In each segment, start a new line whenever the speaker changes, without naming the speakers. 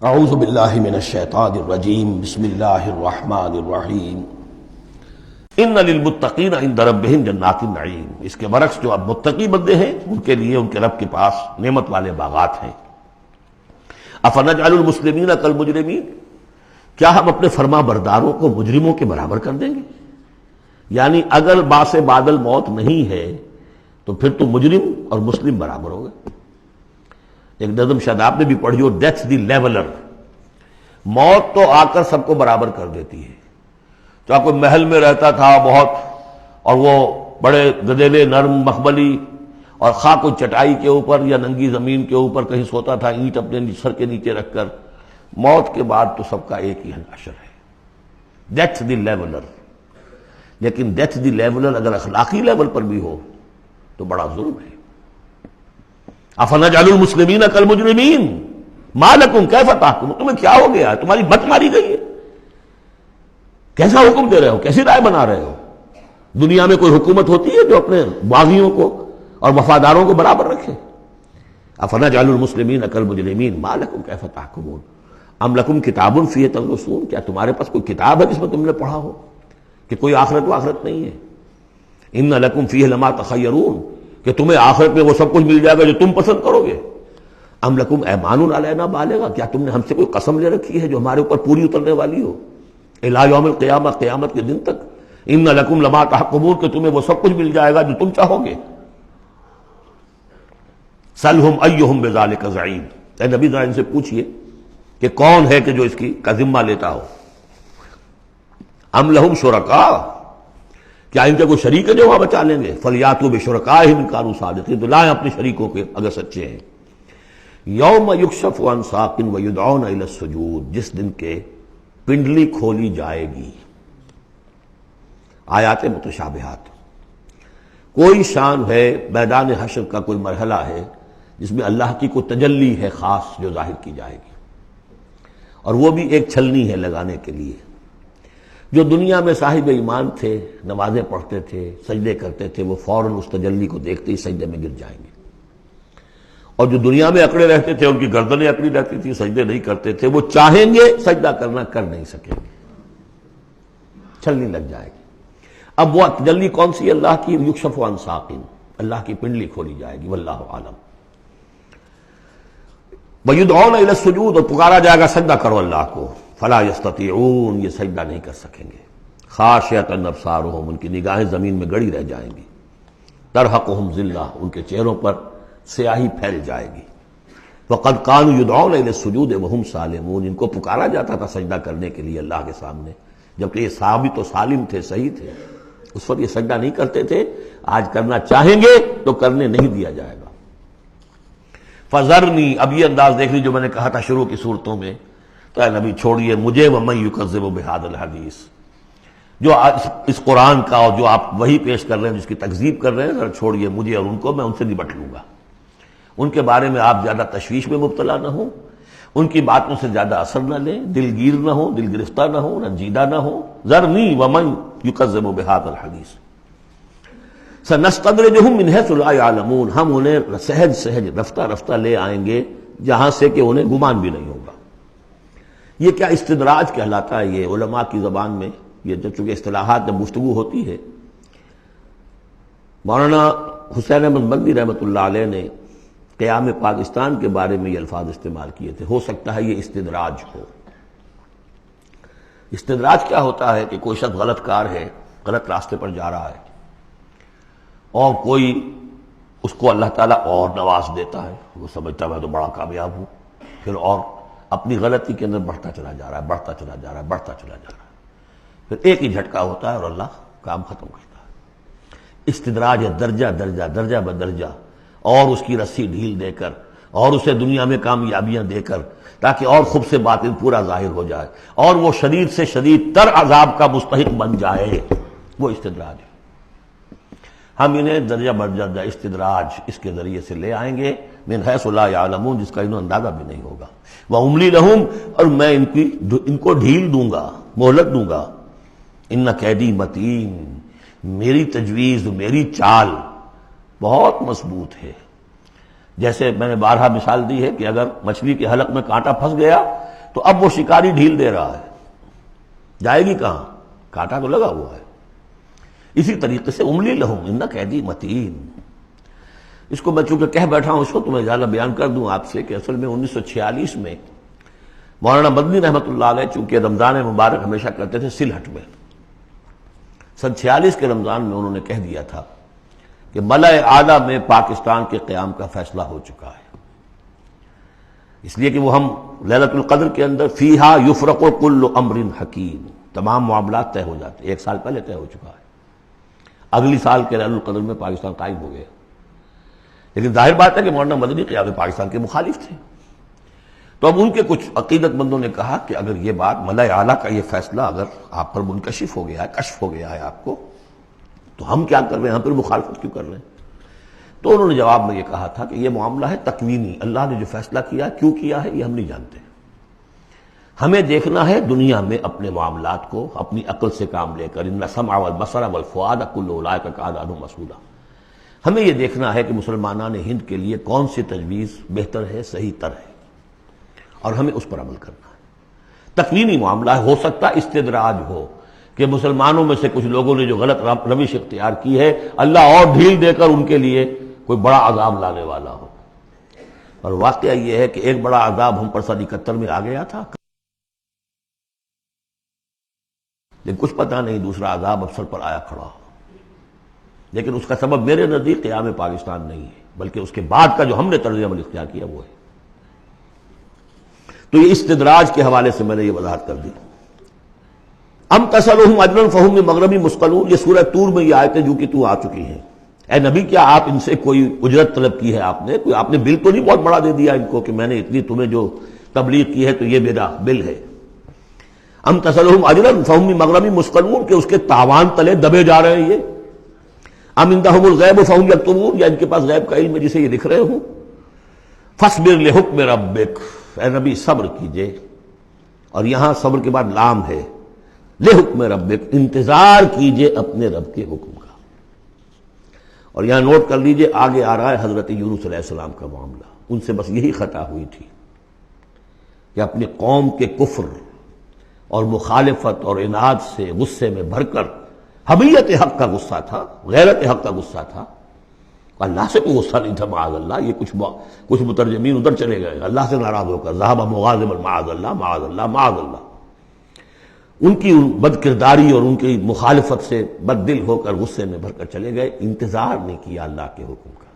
اعوذ باللہ من الشیطان الرجیم بسم اللہ الرحمن الرحیم ان للمتقین عند ربہم جنات النعیم۔ اس کے برعکس جو اب متقی بندے ہیں ان کے لیے ان کے رب کے پاس نعمت والے باغات ہیں۔ افنجعل المسلمین کالمجرمین، کیا ہم اپنے فرما برداروں کو مجرموں کے برابر کر دیں گے؟ یعنی اگر باعث بادل موت نہیں ہے تو پھر تو مجرم اور مسلم برابر ہو گئے۔ ایک نظم شاداب نے بھی پڑھی ہو، ڈیتھ دی لیولر، موت تو آ کر سب کو برابر کر دیتی ہے۔ چاہے کوئی محل میں رہتا تھا بہت اور وہ بڑے گدیلے نرم مخملی اور خواہ کوئی چٹائی کے اوپر یا ننگی زمین کے اوپر کہیں سوتا تھا اینٹ اپنے سر کے نیچے رکھ کر، موت کے بعد تو سب کا ایک ہی حشر ہے، ڈیتھ دی لیولر۔ لیکن ڈیتھ دی لیولر اگر اخلاقی لیول پر بھی ہو تو بڑا ظلم ہے۔ افنجعل المسلمین کالمجرمین ما لکم کیف تحکمون، تمہیں کیا ہو گیا؟ تمہاری مت ماری گئی ہے؟ کیسا حکم دے رہے ہو؟ کیسی رائے بنا رہے ہو؟ دنیا میں کوئی حکومت ہوتی ہے جو اپنے باغیوں کو اور وفاداروں کو برابر رکھے؟ افنجعل المسلمین کالمجرمین ما لکم کیف تحکمون ام لکم کتاب فیہ تدرسون، کیا تمہارے پاس کوئی کتاب ہے جس میں تم نے پڑھا ہو کہ کوئی آخرت و آخرت نہیں ہے؟ ان لکم فیہ لما تخیرون، کہ تمہیں آخرت میں وہ سب کچھ مل جائے گا جو تم پسند کرو گے۔ ام لکم ایمان علینا بالغہ، کیا تم نے ہم سے کوئی قسم لے رکھی ہے جو ہمارے اوپر پوری اترنے والی ہو الی یوم القیامہ، قیامت کے دن تک؟ ان لکم لما تحکمون، کہ تمہیں وہ سب کچھ مل جائے گا جو تم چاہو گے۔ سلہم ایہم بذالک زعیم، اے نبی ذرا ان سے پوچھئے کہ کون ہے کہ جو اس کا ذمہ لیتا ہو۔ ام لہم شرکاء، کیا ان کے کوئی شریک ہے جو وہاں بچا لیں گے؟ فلیاتوا بشرکائہم ان کانوا صادقین، تو لائیں اپنے شریکوں کے اگر سچے ہیں۔ یوم یکشف عن ساق ویدعون الی السجود، جس دن کے پنڈلی کھولی جائے گی۔ آیات متشابہات، کوئی شان ہے، میدان حشر کا کوئی مرحلہ ہے جس میں اللہ کی کوئی تجلی ہے خاص جو ظاہر کی جائے گی، اور وہ بھی ایک چھلنی ہے لگانے کے لیے۔ جو دنیا میں صاحب ایمان تھے، نمازیں پڑھتے تھے، سجدے کرتے تھے، وہ فوراً اس تجلی کو دیکھتے ہی سجدے میں گر جائیں گے، اور جو دنیا میں اکڑے رہتے تھے ان کی گردنیں اکڑی رہتی تھی، سجدے نہیں کرتے تھے، وہ چاہیں گے سجدہ کرنا کر نہیں سکیں گے، چھلنی لگ جائے گی۔ اب وہ تجلی کون سی؟ اللہ کی یکشف عن ساق، اللہ کی پنڈلی کھولی جائے گی، واللہ عالم۔ وَيُدْعَوْنَ إِلَى السُّجُودِ، اور پکارا جائے گا سجدہ کرو اللہ کو، فَلَا يَسْتَطِيعُونَ، یہ سجدہ نہیں کر سکیں گے۔ خاشعۃ ابصارہم، ان کی نگاہیں زمین میں گڑی رہ جائیں گی۔ ترہقہم ذلہ، ان کے چہروں پر سیاہی پھیل جائے گی۔ وَقَدْ كَانُوا يُدْعَوْنَ إِلَى السُّجُودِ وَهُمْ سَالِمُونَ، ان کو پکارا جاتا تھا سجدہ کرنے کے لیے اللہ کے سامنے، جبکہ یہ ثابت و سالم تھے، صحیح تھے، اس وقت یہ سجدہ نہیں کرتے تھے۔ آج کرنا چاہیں گے تو کرنے نہیں دیا جائے گا۔ فَذَرْنِي، اب یہ انداز دیکھ لی جو میں نے کہا تھا شروع کی صورتوں میں، تو اے نبی چھوڑیے مجھے، وَمَن يُكَذِّبُ بِهَذَا الْحَدِيثِ، جو اس قرآن کا اور جو آپ وہی پیش کر رہے ہیں جس کی تکذیب کر رہے ہیں، ذرا چھوڑیے مجھے اور ان کو، میں ان سے نبٹ لوں گا۔ ان کے بارے میں آپ زیادہ تشویش میں مبتلا نہ ہوں، ان کی باتوں سے زیادہ اثر نہ لیں، دلگیر نہ ہو، دل گرفتہ نہ ہو، رنجیدہ نہ ہو۔ ذرنی ومن یکذب بہذا الحدیث سنستدرجہم من حیث لا یعلمون، ہم انہیں سہج سہج رفتہ رفتہ لے آئیں گے جہاں سے کہ انہیں گمان بھی نہیں ہوگا۔ یہ کیا استدراج کہلاتا ہے؟ یہ علماء کی زبان میں یہ جب چونکہ اصطلاحات جب گفتگو ہوتی ہے، مولانا حسین احمد مدنی رحمۃ اللہ علیہ نے قیام پاکستان کے بارے میں یہ الفاظ استعمال کیے تھے، ہو سکتا ہے یہ استدراج ہو۔ استدراج کیا ہوتا ہے کہ کوئی شخص غلط کار ہے، غلط راستے پر جا رہا ہے، اور کوئی اس کو اللہ تعالیٰ اور نواز دیتا ہے، وہ سمجھتا ہے میں تو بڑا کامیاب ہوں، پھر اور اپنی غلطی کے اندر بڑھتا چلا جا رہا ہے، بڑھتا چلا جا رہا ہے، بڑھتا چلا جا رہا ہے، پھر ایک ہی جھٹکا ہوتا ہے اور اللہ کام ختم کرتا ہے۔ استدراج ہے درجہ درجہ، درجہ بدرجہ، اور اس کی رسی ڈھیل دے کر، اور اسے دنیا میں کامیابیاں دے کر، تاکہ اور خوب سے باطن پورا ظاہر ہو جائے، اور وہ شدید سے شدید تر عذاب کا مستحق بن جائے، وہ استدراج ہے۔ ہم انہیں درجہ بدرجہ استدراج اس کے ذریعے سے لے آئیں گے، من حیث لا یعلمون، جس کا انہیں اندازہ بھی نہیں ہوگا۔ وَأُمْلِي لَهُمْ، اور میں ان کو ڈھیل دوں گا، مہلت دوں گا۔ ان کیدی متین، میری تجویز، میری چال بہت مضبوط ہے۔ جیسے میں نے بارہا مثال دی ہے کہ اگر مچھلی کے حلق میں کانٹا پھنس گیا تو اب وہ شکاری ڈھیل دے رہا ہے، جائے گی کہاں؟ کانٹا تو لگا ہوا ہے۔ اسی طریقے سے املی لہم ان قیدی متین، اس کو میں چونکہ کہہ بیٹھا ہوں اس کو تو میں زیادہ بیان کر دوں آپ سے کہ اصل میں 1946 میں مولانا مدنی رحمۃ اللہ علیہ چونکہ رمضان مبارک ہمیشہ کرتے تھے سلہٹ میں، سن 46 کے رمضان میں انہوں نے کہہ دیا تھا کہ ملأ اعلیٰ میں پاکستان کے قیام کا فیصلہ ہو چکا ہے، اس لیے کہ وہ ہم لیلۃ القدر کے اندر فیہا یفرق کل امر حکیم، تمام معاملات طے ہو جاتے، ایک سال پہلے طے ہو چکا ہے، اگلی سال کے لیلۃ القدر میں پاکستان قائم ہو گیا۔ لیکن ظاہر بات ہے کہ مولانا مدنی قیام پاکستان کے مخالف تھے، تو اب ان کے کچھ عقیدت مندوں نے کہا کہ اگر یہ بات ملأ اعلیٰ کا یہ فیصلہ اگر آپ پر منکشف ہو گیا ہے، کشف ہو گیا ہے آپ کو، تو ہم کیا کر رہے ہیں، ہم پھر مخالفت کیوں کر رہے ہیں؟ تو انہوں نے جواب میں یہ کہا تھا کہ یہ معاملہ ہے تکوینی، اللہ نے جو فیصلہ کیا ہے کیوں کیا ہے یہ ہم نہیں جانتے، ہمیں دیکھنا ہے دنیا میں اپنے معاملات کو اپنی عقل سے کام لے کر، ان السمع والبصر والفؤاد کل اولئک کان عنہ مسئولا، ہمیں یہ دیکھنا ہے کہ مسلمانان ہند کے لیے کون سی تجویز بہتر ہے، صحیح تر ہے، اور ہمیں اس پر عمل کرنا ہے۔ تکوینی معاملہ ہے، ہو سکتا استدراج ہو کہ مسلمانوں میں سے کچھ لوگوں نے جو غلط روش اختیار کی ہے اللہ اور ڈھیل دے کر ان کے لیے کوئی بڑا عذاب لانے والا ہو، اور واقعہ یہ ہے کہ ایک بڑا عذاب ہم پر سن 71 میں آ گیا تھا، لیکن کچھ پتہ نہیں دوسرا عذاب اب سر پر آیا کھڑا ہو، لیکن اس کا سبب میرے نزدیک قیام پاکستان نہیں ہے، بلکہ اس کے بعد کا جو ہم نے طرز عمل اختیار کیا وہ ہے۔ تو یہ استدراج کے حوالے سے میں نے یہ وضاحت کر دی۔ ام تسألہم اجرا فہم من مغرم مثقلون، یہ سورہ طور میں یہ آیتیں جو کہ تو آ چکی ہیں، اے نبی کیا آپ ان سے کوئی اجرت طلب کی ہے؟ آپ نے بل تو نہیں بہت بڑا دے دیا ان کو کہ میں نے اتنی تمہیں جو تبلیغ کی ہے تو یہ میرا بل ہے؟ ام تسألہم اجرا فہم من مغرم مثقلون، کہ اس کے تاوان تلے دبے جا رہے ہیں یہ؟ ام عندہم الغیب فہم یکتبون، یا ان کے پاس غیب کا علم ہے جسے یہ لکھ رہے ہوں؟ فاصبر لحکم ربک، اے نبی صبر کیجئے، اور یہاں صبر کے بعد لام ہے، لحکم ربک، انتظار کیجئے اپنے رب کے حکم کا۔ اور یہاں نوٹ کر لیجئے آگے آ رہا ہے حضرت یونس علیہ السلام کا معاملہ، ان سے بس یہی خطا ہوئی تھی کہ اپنی قوم کے کفر اور مخالفت اور عناد سے غصے میں بھر کر، حمیت حق کا غصہ تھا، غیرت حق کا غصہ تھا، اللہ سے کوئی غصہ نہیں تھا معاذ اللہ، یہ کچھ مترجمین ادھر چلے گئے اللہ سے ناراض ہو کر، ذهب مغاضبا معاذ اللہ معاذ اللہ معاذ اللہ، ان کی بد کرداری اور ان کی مخالفت سے بد دل ہو کر غصے میں بھر کر چلے گئے، انتظار نہیں کیا اللہ کے حکم کا۔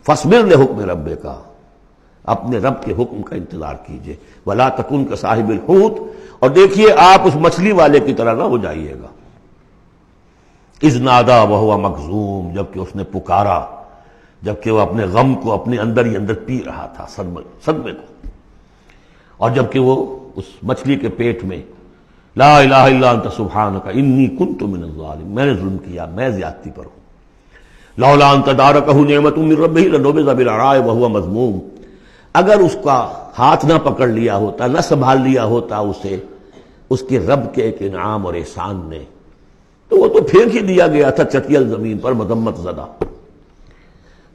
فاصبر لحکم ربک، اپنے رب کے حکم کا انتظار کیجئے، ولا تکن کصاحب الحوت، اور دیکھیے آپ اس مچھلی والے کی طرح نہ ہو جائیے گا، اذ نادا وہو مکظوم، جبکہ اس نے پکارا، جبکہ وہ اپنے غم کو اپنے اندر ہی اندر پی رہا تھا، صدمے کو، اور جبکہ وہ اس مچھلی کے پیٹ میں لا الہ الا انت سبحانک انی کنت من الظالمین، میں نے ظلم کیا، میں زیادتی پر ہوں، لولا ان تدارکہ نعمت من ربہ لنبذ بالعراء وہو مذموم، اگر اس کا ہاتھ نہ پکڑ لیا ہوتا، نہ سنبھال لیا ہوتا اسے اس کے رب کے ایک انعام اور احسان نے، تو وہ تو پھینک ہی دیا گیا تھا چٹیل زمین پر مذمت زدہ۔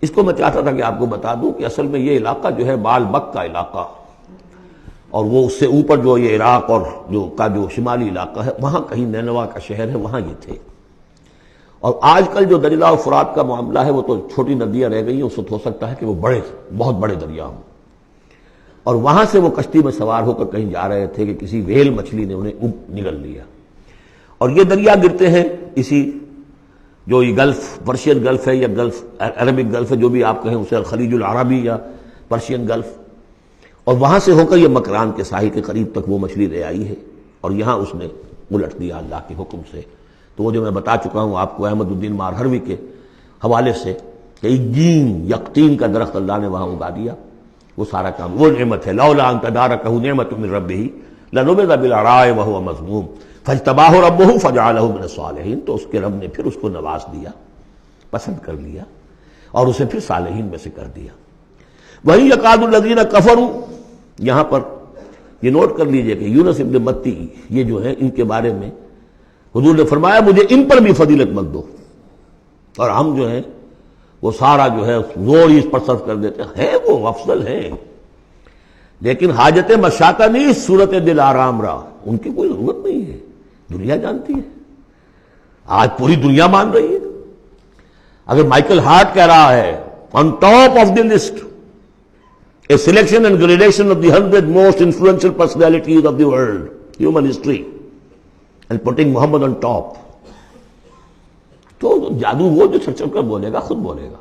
اس کو میں چاہتا تھا کہ آپ کو بتا دوں کہ اصل میں یہ علاقہ جو ہے بال بک کا علاقہ، اور وہ اس سے اوپر جو یہ عراق اور جو شمالی علاقہ ہے وہاں کہیں نینوا کا شہر ہے، وہاں یہ تھے۔ اور آج کل جو دجلہ اور فرات کا معاملہ ہے وہ تو چھوٹی ندیاں رہ گئی ہیں، اس وقت ہو سکتا ہے کہ وہ بہت بڑے دریا ہوں، اور وہاں سے وہ کشتی میں سوار ہو کر کہیں جا رہے تھے کہ کسی ویل مچھلی نے انہیں نگل لیا، اور یہ دریا گرتے ہیں اسی جو یہ گلف، پرشین گلف ہے یا گلف عربک گلف ہے، جو بھی آپ کہیں اسے خلیج العربی یا پرشین گلف، اور وہاں سے ہو کر یہ مکران کے ساحل کے قریب تک وہ مچھلی لے آئی ہے، اور یہاں اس نے الٹ دیا اللہ کے حکم سے۔ تو وہ جو میں بتا چکا ہوں آپ کو احمد الدین مارہروی کے حوالے سے کہ ایگین یقطین کا درخت اللہ نے وہاں اگا دیا، وہ سارا کام وہ نعمت ہے، لولا ان تدارکہ نعمت من ربہ لنبذ بالعراء وہو مذموم فاجتباہ ربہ فجعلہ من الصالحین، تو اس کے رب نے پھر اس کو نواز دیا، پسند کر لیا، اور اسے پھر صالحین میں سے کر دیا۔ وہی یکاد الذین کفروا، یہاں پر یہ نوٹ کر لیجئے کہ یونس ابن متی یہ جو ہے ان کے بارے میں حضور نے فرمایا مجھے ان پر بھی فضیلت مت دو، اور ہم جو ہیں وہ سارا جو ہے زور ہی اس پر صرف کر دیتے ہیں، وہ افضل ہیں، لیکن حاجت مشاطہ نہیں، صورت دل آرام رہا، ان کی کوئی ضرورت نہیں ہے، دنیا جانتی ہے، آج پوری دنیا مان رہی ہے۔ اگر مائیکل ہارٹ کہہ رہا ہے on top of the list a selection and gradation of the 100 most influential personalities of the world, human history, and putting Muhammad on top، تو جادو وہ جو چھڑ چھڑ کر بولے گا خود بولے گا۔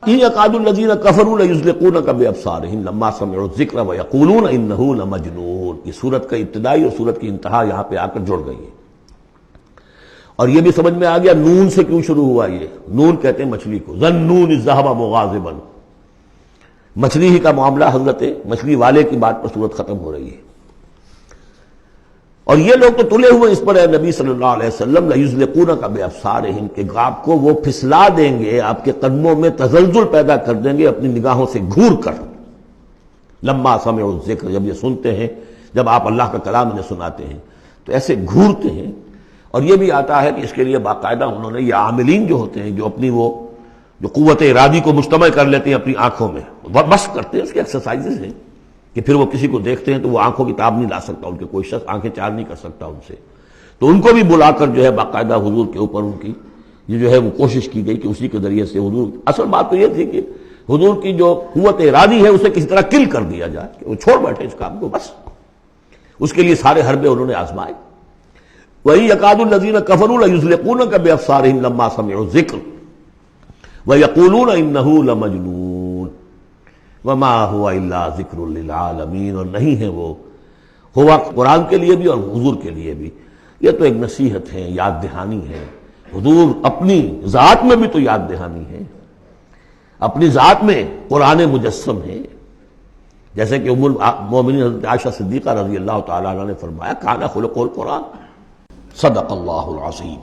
إِن يَكَادُ الَّذِينَ كَفَرُوا لَيُزْلِقُونَكَ بِأَبْصَارِهِمْ لَمَّا سَمِعُوا الذِّكْرَ وَيَقُولُونَ إِنَّهُ لَمَجْنُونٌ۔ یہ سورت کا ابتدائی اور سورت کی انتہا یہاں پہ آ کر جڑ گئی ہے، اور یہ بھی سمجھ میں آ گیا نون سے کیوں شروع ہوا۔ یہ نون کہتے ہیں مچھلی کو، ظَنُّونِ الذَّهَبَ مُغَاضِبًا، مچھلی ہی کا معاملہ، حضرت مچھلی والے کی بات پر سورت ختم ہو رہی ہے۔ اور یہ لوگ تو تلے ہوئے اس پر ہے نبی صلی اللہ علیہ وسلم، لَيُزْلِقُونَكَ بِأَبْصَارِهِمْ، کہ آپ کو وہ پھسلا دیں گے، آپ کے قدموں میں تزلزل پیدا کر دیں گے اپنی نگاہوں سے گھور کر۔ لما سمعوا الذکر، جب یہ سنتے ہیں، جب آپ اللہ کا کلام انہیں سناتے ہیں تو ایسے گھورتے ہیں۔ اور یہ بھی آتا ہے کہ اس کے لیے باقاعدہ انہوں نے یہ عاملین جو ہوتے ہیں، جو اپنی وہ جو قوت ارادی کو مجتمع کر لیتے ہیں اپنی آنکھوں میں، بس کرتے ہیں، اس کے ایکسرسائزز ہیں کہ پھر وہ کسی کو دیکھتے ہیں تو وہ آنکھوں کی تاب نہیں لا سکتا، ان کے کوئی شخص آنکھیں چار نہیں کر سکتا ان سے، تو ان کو بھی بلا کر جو ہے باقاعدہ حضور کے اوپر ان کی یہ جو ہے وہ کوشش کی گئی کہ اسی کے ذریعے سے حضور، اصل بات تو یہ تھی کہ حضور کی جو قوت ارادی ہے اسے کسی طرح کل کر دیا جائے کہ وہ چھوڑ بیٹھے اس کام کو، بس اس کے لیے سارے حربے انہوں نے آزمائے۔ وَإِن يَكَادُ الَّذِينَ كَفَرُوا لَيُزْلِقُونَكَ بِأَبْصَارِهِمْ لَمَّا سَمِعُوا الذِّكْرَ وَيَقُولُونَ إِنَّهُ لَمَجْنُونٌ وَمَا هُوَ إِلَّا ذِكْرٌ لِّلْعَالَمِينَ، اور نہیں ہے وہ، ہوا قرآن کے لیے بھی اور حضور کے لیے بھی، یہ تو ایک نصیحت ہے، یاد دہانی ہے۔ حضور اپنی ذات میں بھی تو یاد دہانی ہے، اپنی ذات میں قرآن مجسم ہے، جیسے کہ ام المومنین حضرت عائشہ صدیقہ رضی اللہ تعالیٰ عنہ نے فرمایا کان خلق القرآن، صدق اللہ العظیم۔